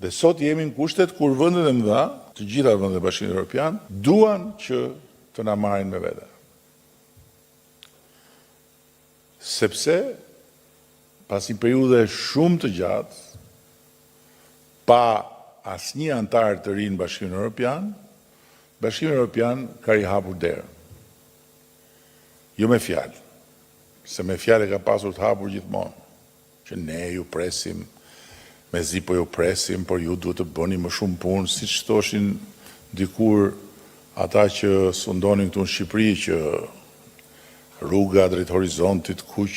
Dhe sot jemi në kushtet kur vendet e mëdha, të gjitha vendet e Bashkimit Evropian, duan që të na marrin me vete. Sepse pas një periudhe shumë të gjatë, pa asnjë antar të ri në Bashkimin Evropian, Bashkimi Evropian ka i hapur derën. Jo me fjalë, se me fjalë ka pasur të hapur gjithmonë, që ne ju presim, mezi po ju presim, por ju duhet të bëni më shumë punë, siç thoshin dikur ata që sundonin këtu në Shqipëri që rruga drejt horizontit kuq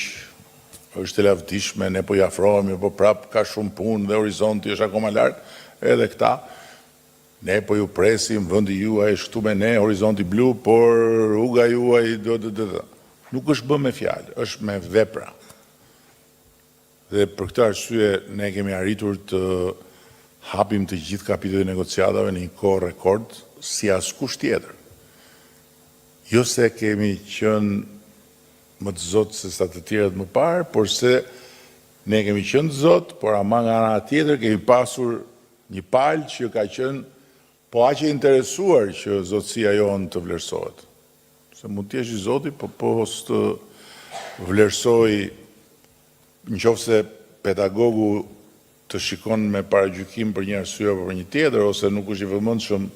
është e lavdishme, ne po i afrohemi, po prap ka shumë punë dhe horizonti është akoma lart, edhe këta ne po ju presim, vendi juaj është këtu me ne, horizonti blu, por rruga juaj nuk është bërë me fjalë, është me vepra. Dhe për këtë arsye ne kemi arritur të hapim të gjithë kapitujt e negociatave në një kohë rekord si askush tjetër. Jo se kemi qenë më të zotë se sa të tjerët më parë, por se ne kemi qenë të zotë, por ama nga ana tjetër kemi pasur një palë që ka qenë po aq e interesuar që zotësia jonë të vlerësohet. Se mund të jesh i zoti, po të vlerësoj nëse pedagogu të shikon me paragjykim për një arsye apo për një tjetër, ose nuk është i vëmendshëm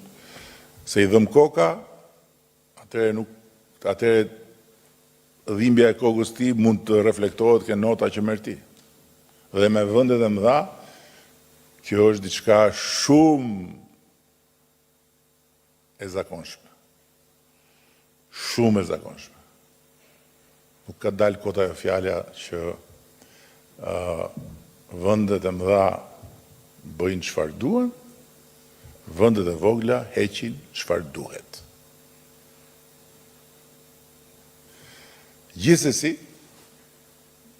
se i dhëm koka, atëherë dhimbja e kokës ti mund të reflektohet ke nota që merr ti. Dhe me vendet e mëdha, kjo është diçka shumë e zakonshme. Shumë e zakonshme. Nuk ka dalë kota e fjala që vendet e mëdha bëjnë çfarë duan, vendet e vogla heqin çfarë duhet. Gjithsesi,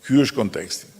ky është konteksti.